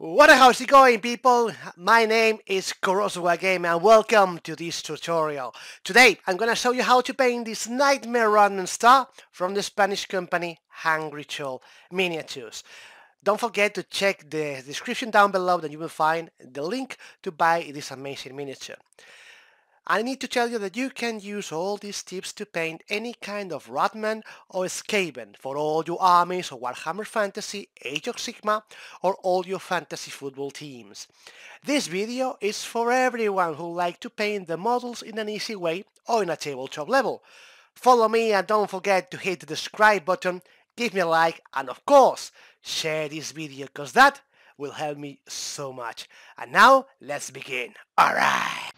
How's it going, people? My name is Khorosu Wargamer and welcome to this tutorial. Today I'm gonna show you how to paint this nightmare Ratmen star from the Spanish company Hungry Troll Miniatures. Don't forget to check the description down below, that you will find the link to buy this amazing miniature. I need to tell you that you can use all these tips to paint any kind of Ratmen or Skaven for all your armies or Warhammer Fantasy, Age of Sigmar, or all your fantasy football teams. This video is for everyone who like to paint the models in an easy way or in a tabletop level. Follow me and don't forget to hit the subscribe button, give me a like, and of course, share this video because that will help me so much. And now, let's begin. Alright!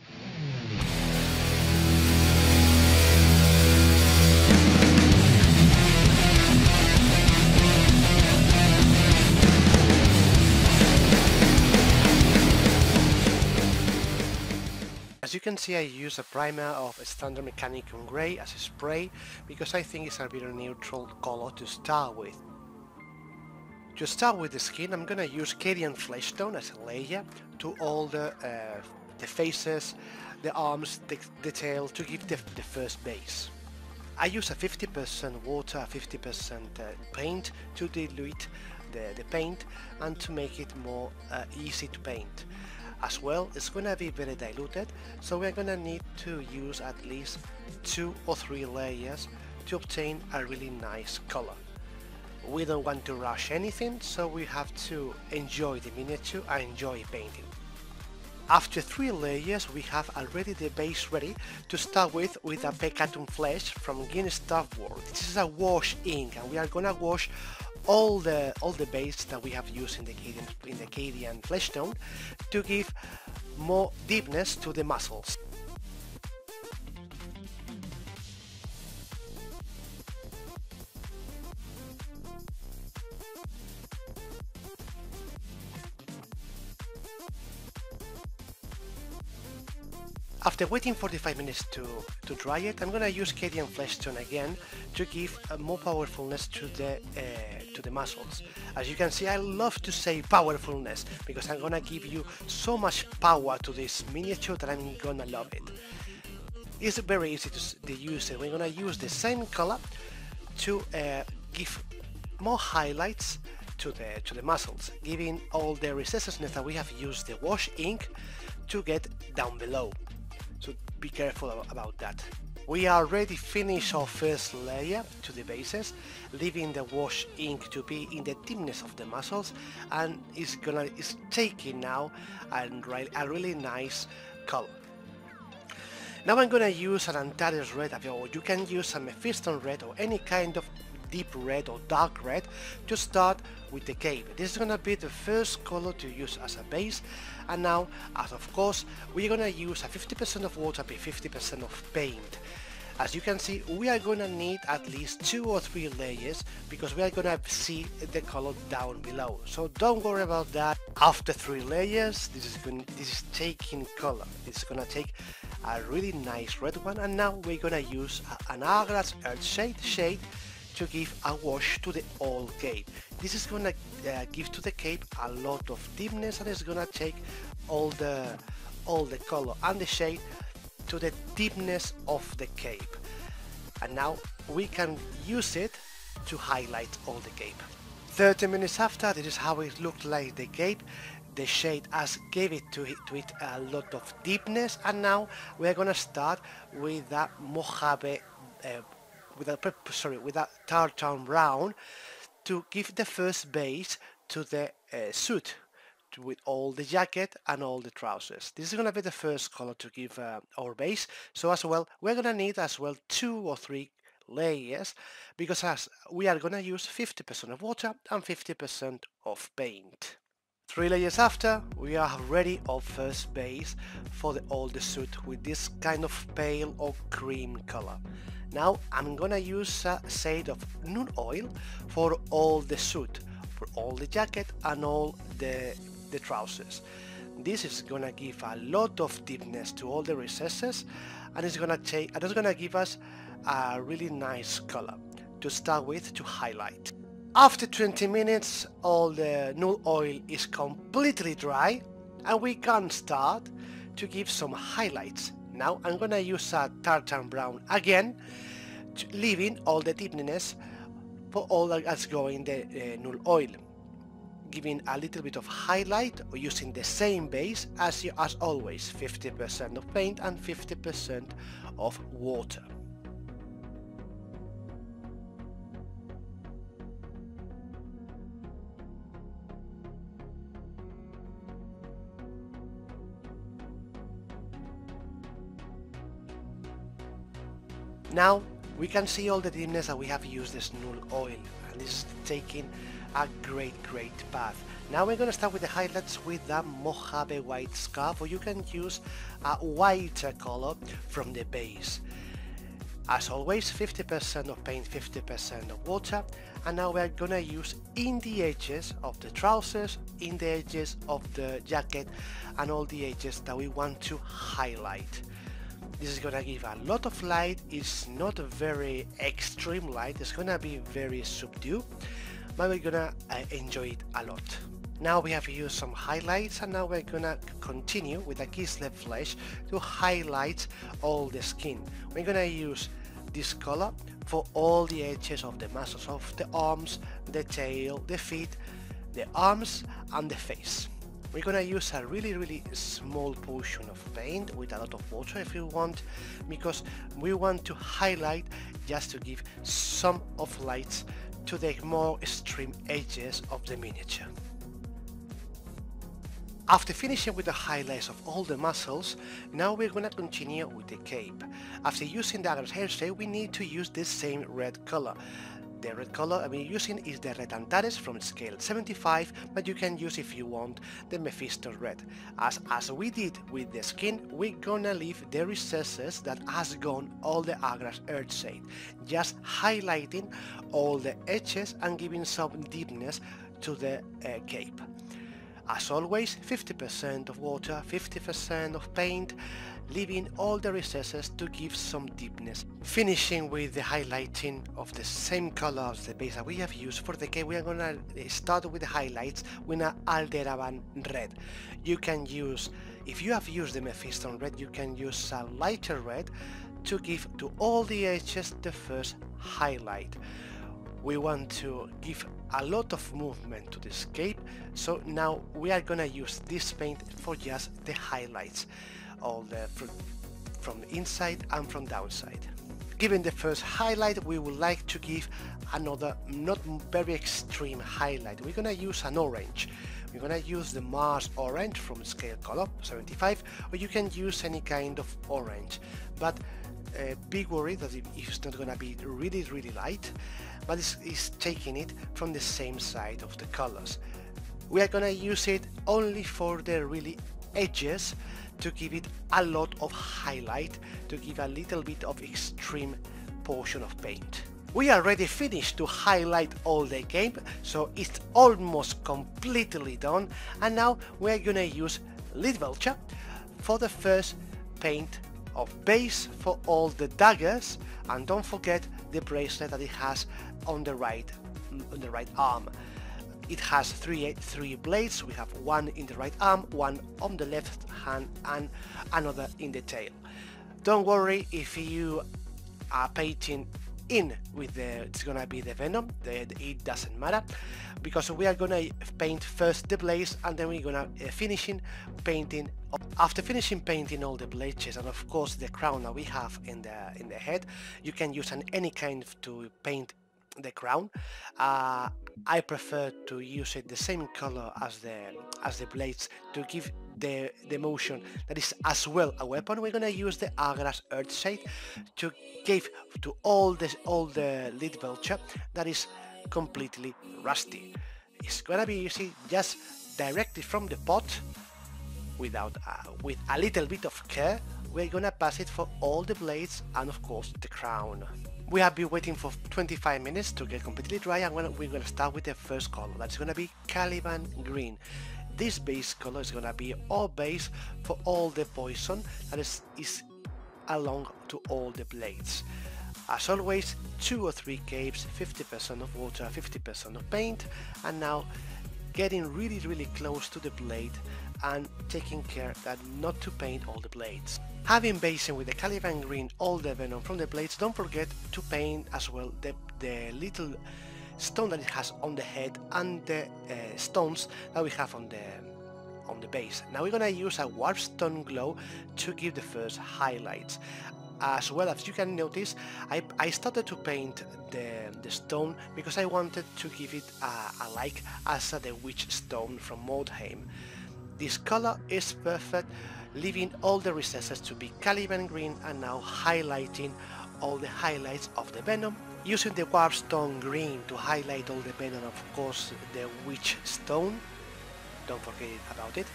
As you can see, I use a primer of Standard Mechanicum Grey as a spray because I think it's a very neutral color to start with. To start with the skin, I'm gonna use Cadian Flesh Tone as a layer to all the faces, the arms, the tail, to give the first base. I use a 50% water, 50% paint to dilute the paint and to make it more easy to paint. As well, it's gonna be very diluted, so we're gonna need to use at least 2 or 3 layers to obtain a really nice color. We don't want to rush anything, so we have to enjoy the miniature and enjoy painting. After 3 layers, we have already the base ready to start with a Peccatum Flesh from Guinness-Stuff World. This is a wash ink, and we are gonna wash all the base that we have used in the Cadian Flesh Tone to give more deepness to the muscles. After waiting 45 minutes to dry it, I'm gonna use Cadian Flesh Tone again to give more powerfulness to the muscles. As you can see, I love to say powerfulness because I'm gonna give you so much power to this miniature that I'm gonna love it. It's very easy to use it. We're gonna use the same color to give more highlights to the muscles, giving all the recessiveness that we have used the wash ink to get down below. So be careful about that. We already finished our first layer to the bases, leaving the wash ink to be in the deepness of the muscles, and it's taking now a really nice color. Now I'm gonna use an Untitled red, or you can use a Mephiston red or any kind of deep red or dark red to start with the cape. This is gonna be the first color to use as a base, and now, as of course, we're gonna use a 50% of water by 50% of paint. As you can see, we are gonna need at least 2 or 3 layers because we are gonna see the color down below. So don't worry about that. After 3 layers, this is taking color. It's gonna take a really nice red one, and now we're gonna use an Hourglass Earth shade to give a wash to the old cape. This is gonna give to the cape a lot of deepness, and it's gonna take all the color and the shade to the deepness of the cape. And now we can use it to highlight all the cape. 30 minutes after, this is how it looked like the cape. The shade has gave it to it a lot of deepness, and now we're gonna start with a Mojave with a tartan brown to give the first base to the suit, with all the jacket and all the trousers. This is gonna be the first color to give our base. So as well, we're gonna need as well 2 or 3 layers because as we are gonna use 50% of water and 50% of paint. 3 layers after, we are ready our first base for all the suit with this kind of pale or cream color. Now I'm gonna use a shade of nude oil for all the suit, for all the jacket and all the trousers. This is gonna give a lot of deepness to all the recesses, and it's gonna give us a really nice color to start with to highlight. After 20 minutes, all the null oil is completely dry and we can start to give some highlights. Now I'm gonna use a tartan brown again, leaving all the deepness for all that's going the null oil, giving a little bit of highlight using the same base as always, 50% of paint and 50% of water. Now we can see all the deepness that we have used this null oil, and this is taking a great bath. Now we're going to start with the highlights with the Mojave white scarf, or you can use a whiter color from the base. As always, 50% of paint, 50% of water, and now we're going to use in the edges of the trousers, in the edges of the jacket, and all the edges that we want to highlight. This is gonna give a lot of light. It's not a very extreme light, it's gonna be very subdued, but we're gonna enjoy it a lot. Now we have used some highlights, and now we're gonna continue with the Kislev flesh to highlight all the skin. We're gonna use this color for all the edges of the muscles of the arms, the tail, the feet, the arms, and the face. We're gonna use a really small portion of paint with a lot of water if you want, because we want to highlight just to give some of lights to the more extreme edges of the miniature. After finishing with the highlights of all the muscles, now we're gonna continue with the cape. After using the Agra's hairstyle, we need to use the same red color. The red color I'm using is the red Antares from scale 75, but you can use, if you want, the Mephisto red. As we did with the skin, we're gonna leave the recesses that has gone all the Agra's Earthshade, just highlighting all the edges and giving some deepness to the cape. As always, 50% of water, 50% of paint, leaving all the recesses to give some deepness. Finishing with the highlighting of the same color as the base that we have used for the cape, we are gonna start with the highlights with an Aldebaran red. You can use, if you have used the Mephisto red, you can use a lighter red to give to all the edges the first highlight. We want to give a lot of movement to this cape, so now we are gonna use this paint for just the highlights, all the from inside and from downside. Given the first highlight, we would like to give another not very extreme highlight. We're gonna use an orange. We're gonna use the Mars orange from scale color 75, or you can use any kind of orange, but big worry that it's not gonna be really light, but it's taking it from the same side of the colors. We are gonna use it only for the really edges, to give it a lot of highlight, to give a little bit of extreme portion of paint. We already finished to highlight all the cape, so it's almost completely done, and now we're gonna use Lidvelcha for the first paint of base for all the daggers, and don't forget the bracelet that it has on the right arm. It has three blades. We have one in the right arm, one on the left hand, and another in the tail. Don't worry if you are painting in with it's gonna be the venom, it doesn't matter, because we are gonna paint first the blades and then we're gonna finishing painting. After finishing painting all the blades and of course the crown that we have in the head, you can use any kind to paint the crown. I prefer to use it the same color as the blades to give the motion that is as well a weapon. We're gonna use the Agra's Earthshade to give to all the Lidvelcha that is completely rusty. It's gonna be easy, just directly from the pot, with a little bit of care. We're gonna pass it for all the blades and of course the crown. We have been waiting for 25 minutes to get completely dry, and we're gonna start with the first color. That's gonna be Caliban green. This base color is gonna be our base for all the poison that is along to all the blades. As always, 2 or 3 caves, 50% of water, 50% of paint, and now getting really close to the blade and taking care that not to paint all the blades. Having basing with the Caliban green all the venom from the blades, don't forget to paint as well the little stone that it has on the head and the stones that we have on the base. Now we're gonna use a warpstone glow to give the first highlights. As well, as you can notice, I started to paint the stone because I wanted to give it a like as the witch stone from Mordheim. This color is perfect, leaving all the recesses to be Caliban green and now highlighting all the highlights of the venom. Using the warpstone green to highlight all the venom, of course, the witch stone. Don't forget about it.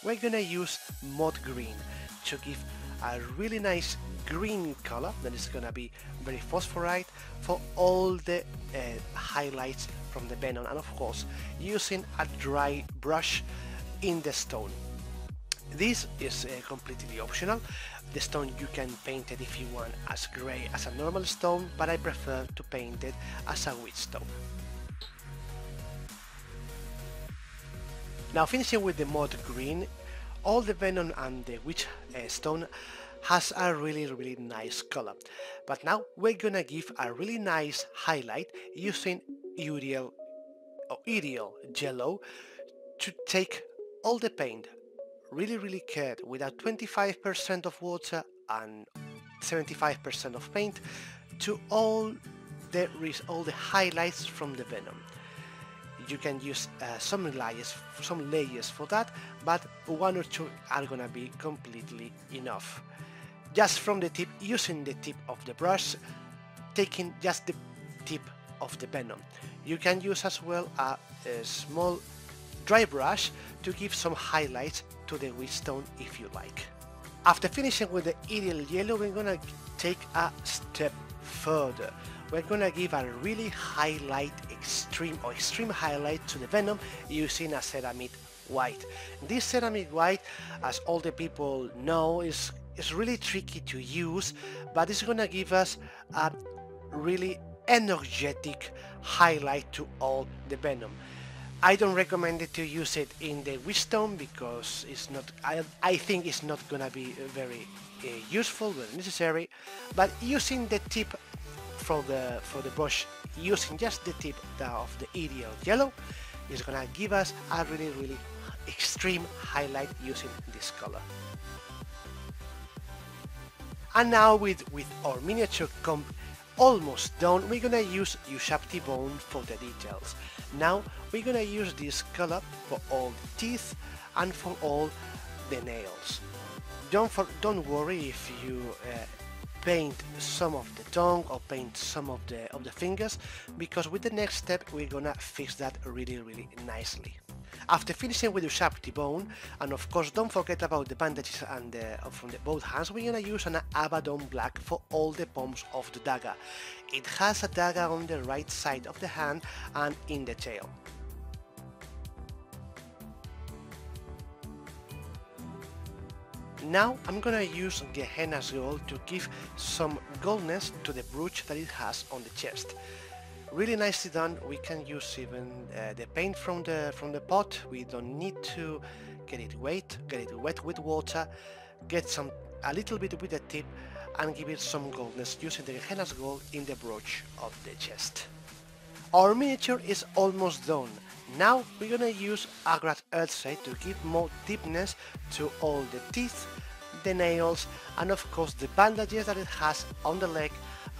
We're gonna use mod green to give a really nice green color that is gonna be very phosphorite for all the highlights from the venom, and of course using a dry brush in the stone. This is completely optional. The stone you can paint it if you want as grey as a normal stone, but I prefer to paint it as a witch stone. Now finishing with the mod green, all the venom and the witch stone has a really nice color. But now we're gonna give a really nice highlight using Uriel yellow to take all the paint really cared with a 25% of water and 75% of paint to all the highlights from the venom. You can use some layers for that, but 1 or 2 are gonna be completely enough. Just from the tip, using the tip of the brush, taking just the tip of the venom. You can use as well a small dry brush to give some highlights to the witch stone if you like. After finishing with the Uriel yellow, we're gonna take a step further. We're gonna give a really extreme highlight to the venom using a ceramic white. This ceramic white, as all the people know, is really tricky to use, but it's gonna give us a really energetic highlight to all the venom. I don't recommend it to use it in the witch stone because it's not. I think it's not gonna be very useful, very necessary. But using the tip for the brush, using just the tip of the Uriel yellow, is gonna give us a really extreme highlight using this color. And now with our miniature almost done, we're gonna use Ushabti bone for the details. Now we're gonna use this color for all the teeth and for all the nails. Don't worry if you paint some of the tongue or paint some of the fingers, because with the next step we're gonna fix that really nicely. After finishing with the Ushabti bone, and of course don't forget about the bandages and from both hands, we're gonna use an Abaddon black for all the palms of the dagger. It has a dagger on the right side of the hand and in the tail. Now I'm gonna use Gehenna's gold to give some goldness to the brooch that it has on the chest. Really nicely done. We can use even the paint from the pot. We don't need to get it wet with water. Get a little bit with the tip and give it some goldness using the Gehenna's gold in the brooch of the chest. Our miniature is almost done. Now we're gonna use Agrat Earthshade to give more deepness to all the teeth, the nails, and of course the bandages that it has on the leg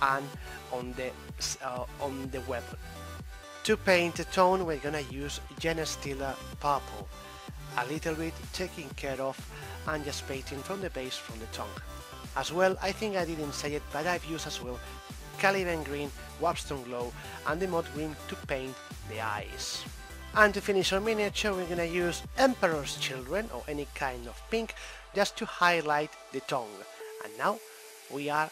and on the weapon. To paint the tone, we're gonna use Genestealer purple, a little bit taken care of, and just painting from the base from the tongue. As well, I think I didn't say it, but I've used as well Caliban green, Warpstone glow, and the mod green to paint the eyes. And to finish our miniature, we're gonna use Emperor's Children or any kind of pink just to highlight the tongue. And now we have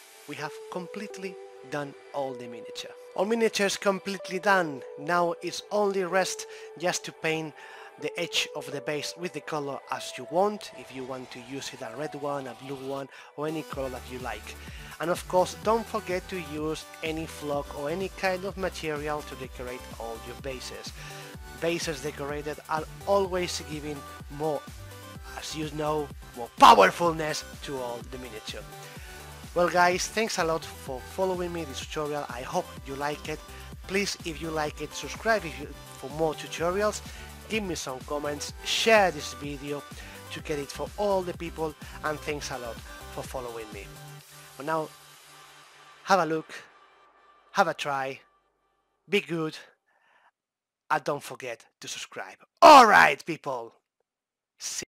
completely done all the miniature. Our miniature is completely done. Now it's only rest just to paint the edge of the base with the color as you want, if you want to use it a red one, a blue one, or any color that you like. And of course, don't forget to use any flock or any kind of material to decorate all your bases. Bases decorated are always giving more, as you know, more powerfulness to all the miniature. Well guys, thanks a lot for following me this tutorial. I hope you like it. Please, if you like it, subscribe for more tutorials. Give me some comments, share this video to get it for all the people, and thanks a lot for following me. Well, now, have a look, have a try, be good, and don't forget to subscribe. Alright people! See